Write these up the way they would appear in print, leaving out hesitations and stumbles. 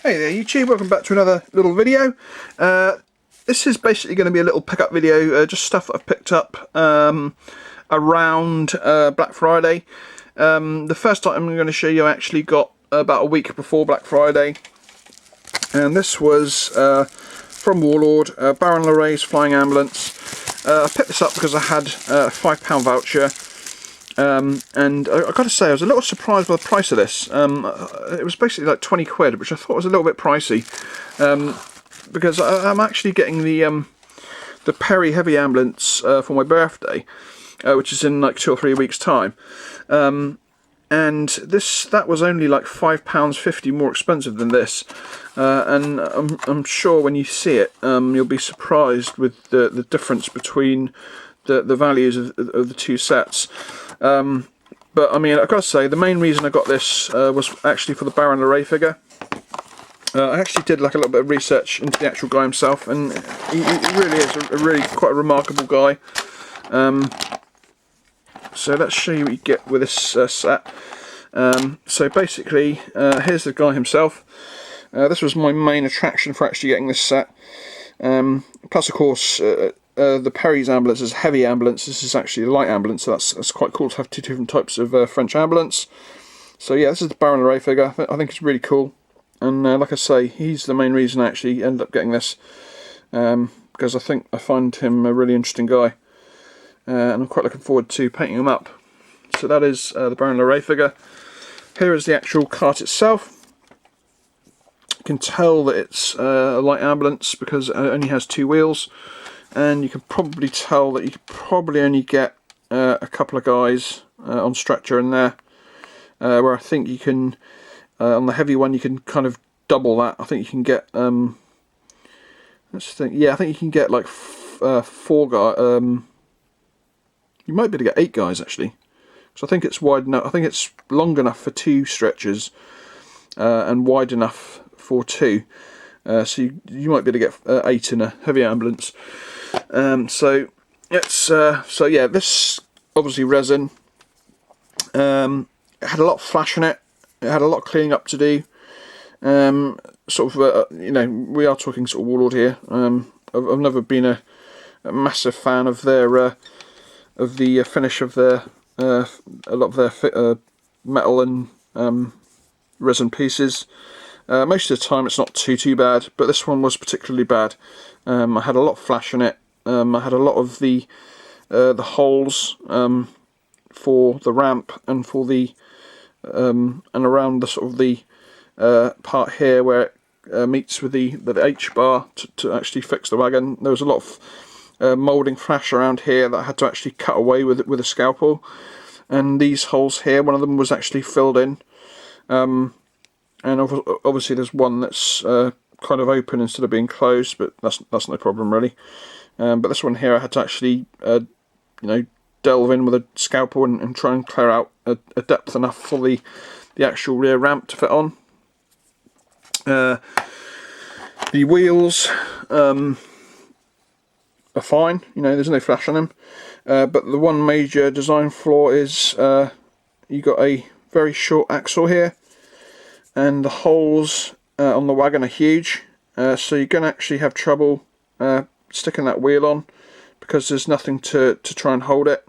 Hey there YouTube, welcome back to another little video. This is basically going to be a little pickup video, just stuff that I've picked up around Black Friday. The first item I'm going to show you I actually got about a week before Black Friday, and this was from Warlord, Baron Laray's Flying Ambulance. I picked this up because I had a £5 voucher. And I've got to say I was a little surprised by the price of this. It was basically like 20 quid, which I thought was a little bit pricey, because I'm actually getting the Perry Heavy Ambulance for my birthday, which is in like 2 or 3 weeks time, and that was only like £5.50 more expensive than this, and I'm sure when you see it you'll be surprised with the difference between the values of the two sets. But I mean, I've got to say, the main reason I got this was actually for the Baron Laray figure. I actually did like a little bit of research into the actual guy himself, and he really is quite a remarkable guy. So let's show you what you get with this set. So basically, here's the guy himself. This was my main attraction for actually getting this set. Plus, of course, the Perry's ambulance is a heavy ambulance. This is actually a light ambulance, so that's quite cool to have two different types of French ambulance. So yeah, this is the Baron Laray figure. I think it's really cool, and like I say, he's the main reason I actually ended up getting this, because I find him a really interesting guy, and I'm quite looking forward to painting him up. So that is the Baron Laray figure. Here is the actual cart itself. You can tell that it's a light ambulance because it only has 2 wheels. And you can probably tell that you could probably only get a couple of guys on stretcher in there, where I think you can, on the heavy one, you can kind of double that. I think you can get, let's think, yeah, I think you can get like 4 guys. You might be able to get 8 guys actually. So I think it's wide enough. I think it's long enough for 2 stretchers and wide enough for 2. So you might be able to get 8 in a heavy ambulance. So yeah, this obviously resin. It had a lot of flash in it. It had a lot of cleaning up to do. Sort of, you know, we are talking sort of Warlord here. I've never been a massive fan of their of the finish of their a lot of their metal and resin pieces. Most of the time it's not too bad, but this one was particularly bad. I had a lot of flash in it. I had a lot of the holes for the ramp and for the and around the sort of the part here where it meets with the H bar to actually fix the wagon. There was a lot of moulding flash around here that I had to actually cut away with a scalpel. And these holes here, one of them was actually filled in. And obviously there's one that's kind of open instead of being closed, but that's no problem really. But this one here I had to actually you know, delve in with a scalpel and try and clear out a depth enough for the actual rear ramp to fit on. The wheels are fine, you know, there's no flash on them, but the one major design flaw is you got a very short axle here, and the holes on the wagon are huge, so you're going to actually have trouble sticking that wheel on because there's nothing to try and hold it.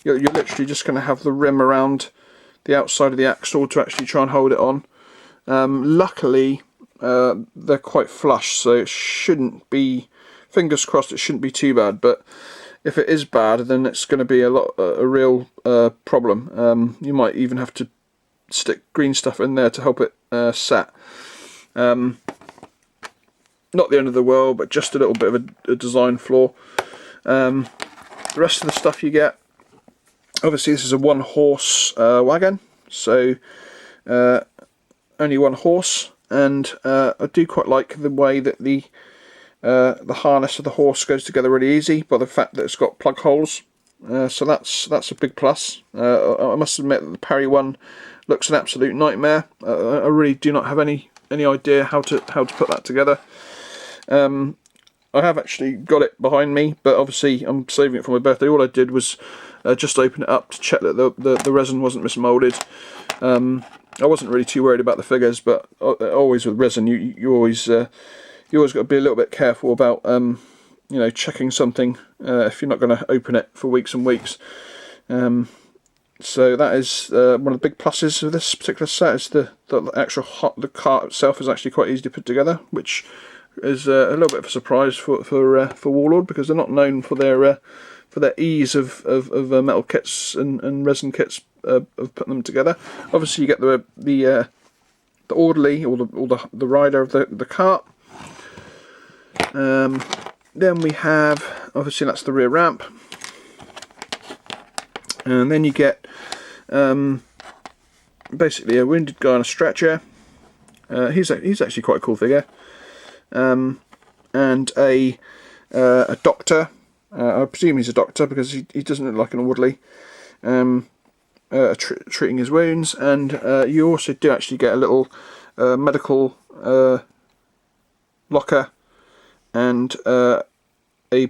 You're literally just going to have the rim around the outside of the axle to actually try and hold it on. Luckily they're quite flush, so it shouldn't be, fingers crossed, it shouldn't be too bad, but if it is bad then it's going to be a real problem. You might even have to stick green stuff in there to help it set. Not the end of the world, but just a little bit of a design flaw. The rest of the stuff you get, obviously this is a 1-horse wagon, so only 1 horse, and I do quite like the way that the harness of the horse goes together really easy by the fact that it's got plug holes. So that's a big plus. I must admit that the Perry one looks an absolute nightmare. I really do not have any idea how to put that together. I have actually got it behind me, but obviously I'm saving it for my birthday. All I did was just open it up to check that the resin wasn't mismolded. I wasn't really too worried about the figures, but always with resin, you always got to be a little bit careful about you know, checking something if you're not going to open it for weeks and weeks. So that is one of the big pluses of this particular set, is the actual the cart itself is actually quite easy to put together, which is a little bit of a surprise for Warlord, because they're not known for their ease of metal kits and resin kits of putting them together. Obviously, you get the orderly, or the rider of the cart. Then we have, obviously that's the rear ramp, and then you get basically a wounded guy on a stretcher. He's actually quite a cool figure, and a doctor. I presume he's a doctor because he doesn't look like an orderly, treating his wounds. And you also do actually get a little medical locker and a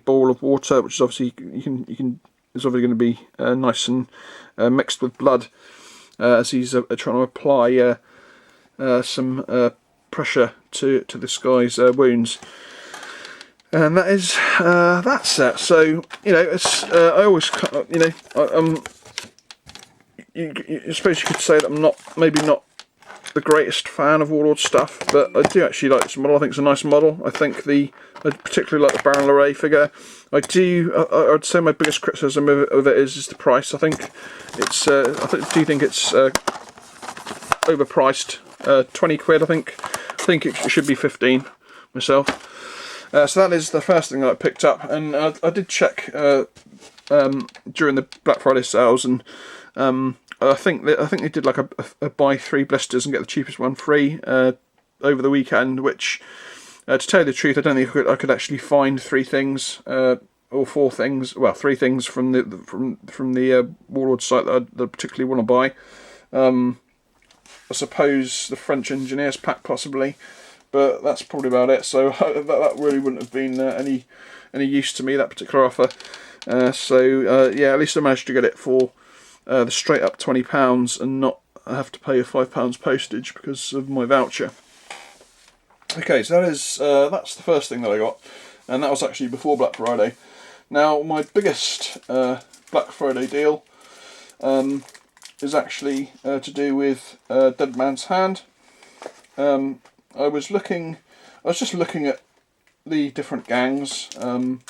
bowl of water, which is obviously is obviously going to be nice and mixed with blood, as he's trying to apply some pressure to this guy's wounds. And that is that set. So, you know, it's I always, you know, I suppose you could say that I'm maybe not the greatest fan of Warlord stuff, but I do actually like this model. I think it's a nice model. I think I particularly like the Baron Larray figure. I'd say my biggest criticism of it is the price. I think it's do think it's overpriced. 20 quid. I think it should be 15 myself. So that is the first thing that I picked up, and I did check during the Black Friday sales, and I think they did like a buy 3 blisters and get the cheapest one free over the weekend. Which, to tell you the truth, I don't think I could actually find 3 things or 4 things. Well, 3 things from the Warlord site that I particularly want to buy. I suppose the French Engineers pack possibly, but that's probably about it. So that really wouldn't have been any use to me, that particular offer. Yeah, at least I managed to get it for the straight up £20 and not have to pay a £5 postage because of my voucher. Okay, so that's the first thing that I got, and that was actually before Black Friday. Now, my biggest Black Friday deal is actually to do with Dead Man's Hand. I was just looking at the different gangs on,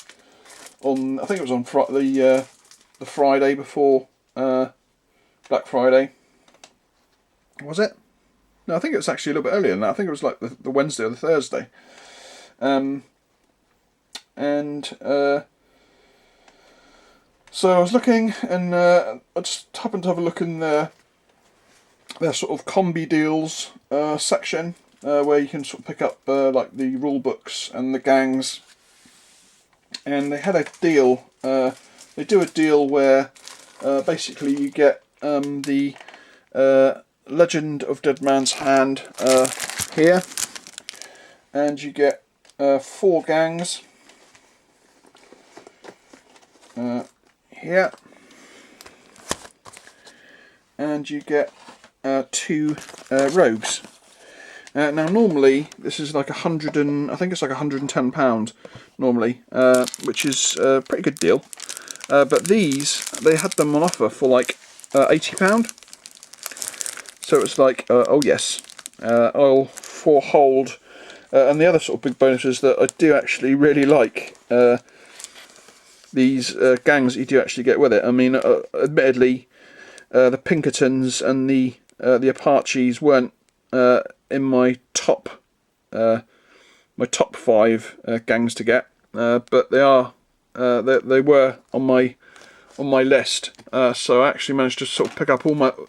I think it was on the Friday before Black Friday. Was it? No, I think it was actually a little bit earlier than that. I think it was like the Wednesday or the Thursday. So I was looking, and I just happened to have a look in their sort of combi deals section, where you can sort of pick up like the rule books and the gangs. And they had a deal. They do a deal where basically you get the Legend of Dead Man's Hand here, and you get 4 gangs here, and you get 2 rogues. Now normally this is like I think it's like £110 normally, which is a pretty good deal. But these, they had them on offer for like £80. So it's like, oh yes, I'll forehold. And the other sort of big bonus is that I do actually really like these gangs that you do actually get with it. I mean, admittedly, the Pinkertons and the Apaches weren't in my top 5 gangs to get, but they are. They were on my list, so I actually managed to sort of pick up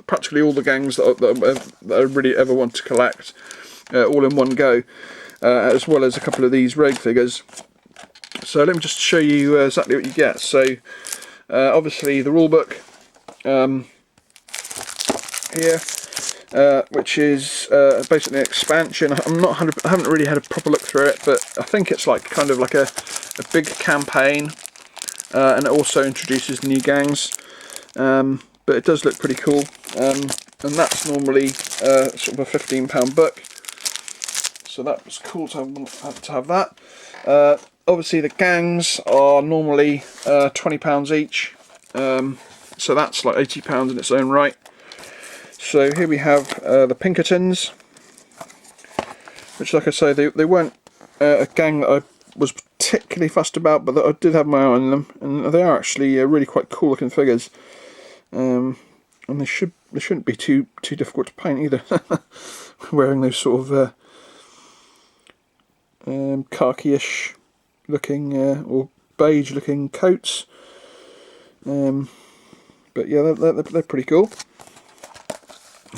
practically all the gangs that I really ever want to collect, all in one go, as well as a couple of these rogue figures. So let me just show you exactly what you get. So obviously the rulebook here, which is basically an expansion. I haven't really had a proper look through it, but I think it's like kind of like a big campaign, and it also introduces new gangs. but it does look pretty cool, and that's normally sort of a £15 book, so that was cool to have that. Obviously the gangs are normally £20 each, so that's like £80 in its own right. So here we have the Pinkertons, which, like I say, they weren't a gang that I was particularly fussed about, but that I did have my eye on them, and they are actually really quite cool looking figures. And they shouldn't be too difficult to paint either. Wearing those sort of khaki-ish looking or beige looking coats. But yeah, they're pretty cool.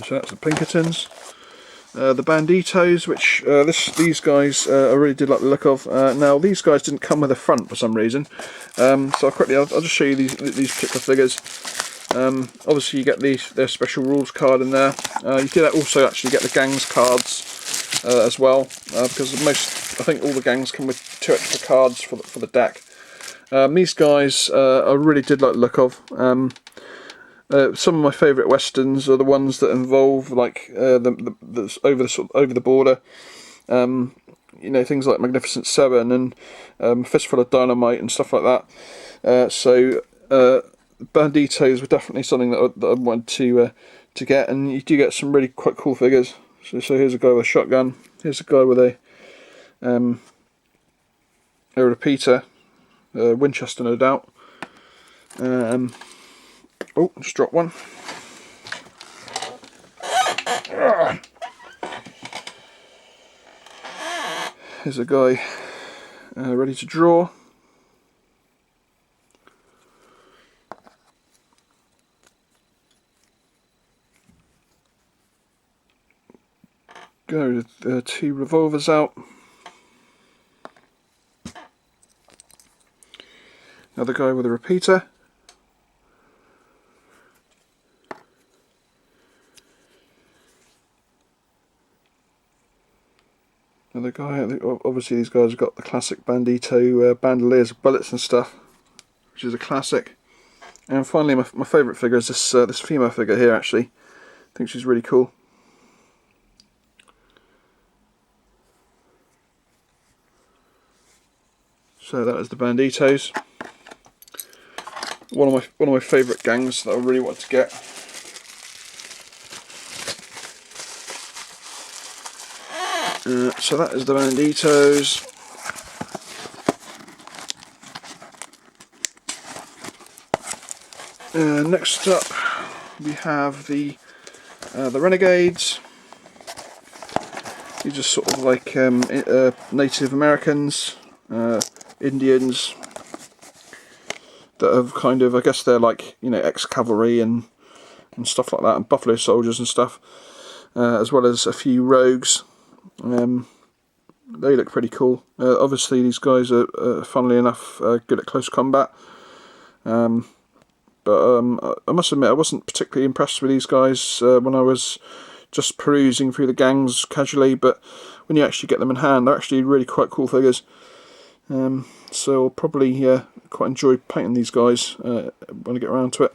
So that's the Pinkertons. The Banditos, which these guys I really did like the look of. Now these guys didn't come with a front for some reason, so I'll just show you these particular figures. Obviously you get their special rules card in there. You did also actually get the gangs cards as well, because I think all the gangs come with 2 extra cards for the deck. These guys I really did like the look of. Some of my favourite westerns are the ones that involve like the over the border. You know, things like Magnificent Seven and Fistful of Dynamite and stuff like that. So Banditos were definitely something that I wanted to get, and you do get some really quite cool figures. So here's a guy with a shotgun. Here's a guy with a repeater, Winchester, no doubt. Oh, just dropped one. Here's a guy ready to draw. Go with 2 revolvers out. Another guy with a repeater. Another guy. Obviously these guys have got the classic Bandito bandoliers of bullets and stuff, which is a classic. And finally my favourite figure is this female figure here actually. I think she's really cool. So that is the Banditos. One of my favourite gangs that I really want to get. So that is the Banditos. Next up we have the Renegades. These are sort of like Native Americans, Indians that have kind of, I guess they're like, you know, ex-cavalry and stuff like that, and buffalo soldiers and stuff, as well as a few rogues. They look pretty cool. Obviously these guys are, funnily enough, good at close combat. But I must admit I wasn't particularly impressed with these guys when I was just perusing through the gangs casually, but when you actually get them in hand, they're actually really quite cool figures. So I'll probably quite enjoy painting these guys when I get around to it.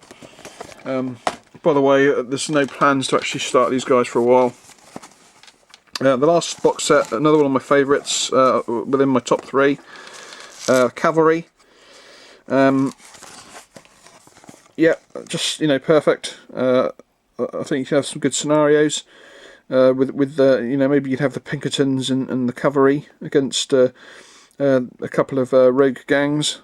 By the way, there's no plans to actually start these guys for a while. The last box set, another one of my favourites within my top 3, Cavalry. Yeah, just, you know, perfect. I think you can have some good scenarios with you know, maybe you'd have the Pinkertons and the Cavalry against a couple of rogue gangs.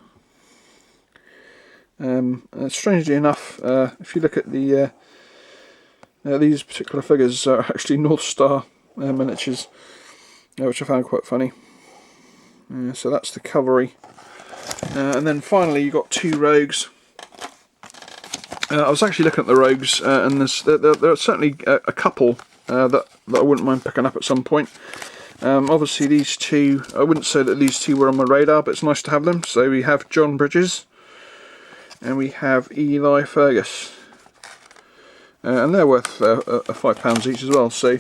Strangely enough, if you look at the these particular figures are actually North Star miniatures, which I found quite funny. So that's the Cavalry, and then finally you got 2 rogues. I was actually looking at the rogues, and there are certainly a couple that I wouldn't mind picking up at some point. Obviously these 2, I wouldn't say that these 2 were on my radar, but it's nice to have them. So we have John Bridges and we have Eli Fergus, and they're worth £5 each as well. So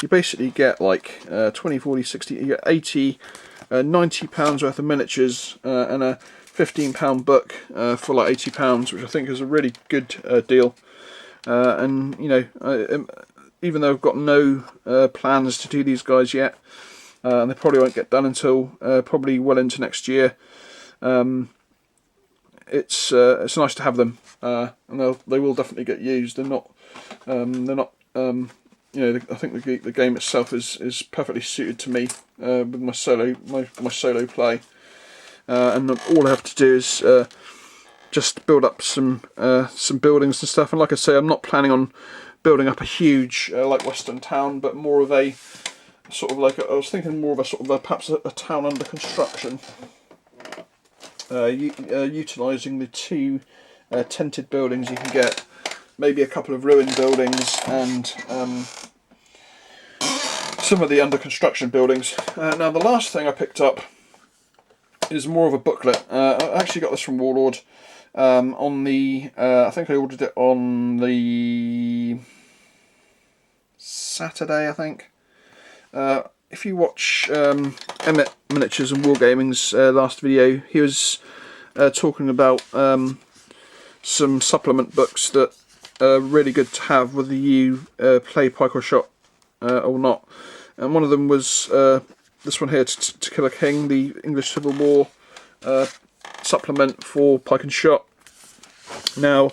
you basically get like 20, 40, 60, you get 80, £90 worth of miniatures and a £15 book for like £80, which I think is a really good deal. And you know, even though I've got no plans to do these guys yet, and they probably won't get done until probably well into next year, it's nice to have them, and they will definitely get used. They're not you know, I think the game itself is perfectly suited to me with my solo play, and all I have to do is just build up some buildings and stuff. And like I say, I'm not planning on building up a huge like Western town, but more of a sort of like I was thinking more of a sort of perhaps a town under construction, utilising the two tented buildings you can get, maybe a couple of ruined buildings, and some of the under construction buildings. Now the last thing I picked up is more of a booklet. I actually got this from Warlord on the I think I ordered it on the Saturday, I think. If you watch Emmett Miniatures and Wargaming's last video, he was talking about some supplement books that are really good to have whether you play Pike or Shot or not. And one of them was this one here, To Kill a King, the English Civil War supplement for Pike and Shot. Now,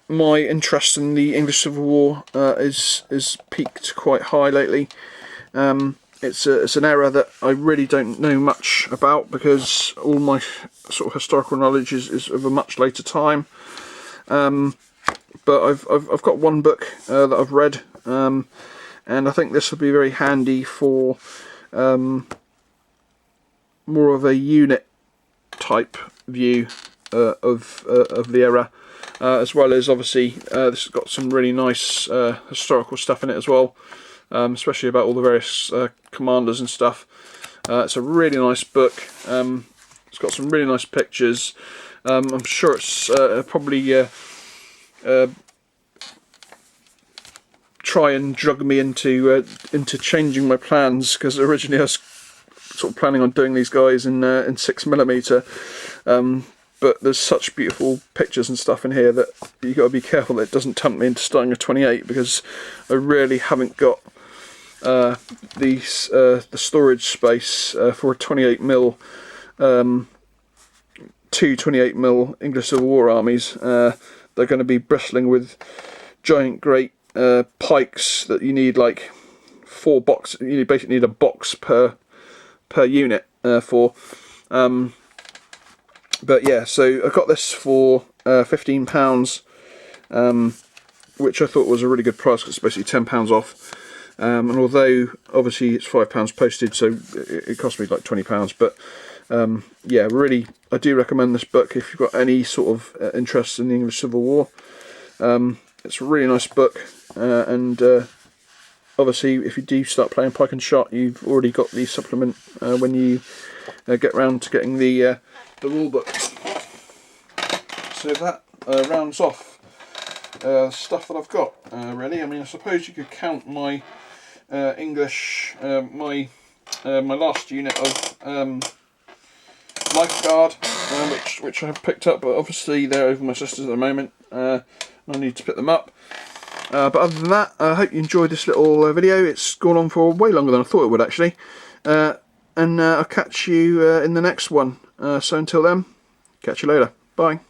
my interest in the English Civil War is peaked quite high lately. It's an era that I really don't know much about, because all my sort of historical knowledge is of a much later time. But I've got one book that I've read, and I think this will be very handy for more of a unit type view of the era, as well as obviously this has got some really nice historical stuff in it as well, especially about all the various commanders and stuff. It's a really nice book. It's got some really nice pictures. I'm sure it's probably try and drug me into changing my plans, because originally I was sort of planning on doing these guys in 6mm, but there's such beautiful pictures and stuff in here that you got to be careful that it doesn't tempt me into starting a 28, because I really haven't got the storage space for a 28mm, two 28mm English Civil War armies. They're going to be bristling with giant great pikes that you need like 4 boxes. You basically need a box per unit for. But yeah, so I got this for £15, which I thought was a really good price, because it's basically £10 off. And although obviously it's £5 postage, so it cost me like £20, but yeah, really I do recommend this book if you've got any sort of interest in the English Civil War. It's a really nice book, and obviously if you do start playing Pike and Shot, you've already got the supplement when you get round to getting the rule book. So that rounds off stuff that I've got, really. I mean, I suppose you could count my English, my last unit of Lifeguard, which I have picked up, but obviously they're over my sister's at the moment. I need to pick them up. But other than that, I hope you enjoyed this little video. It's gone on for way longer than I thought it would, actually. And I'll catch you in the next one. So until then, catch you later. Bye.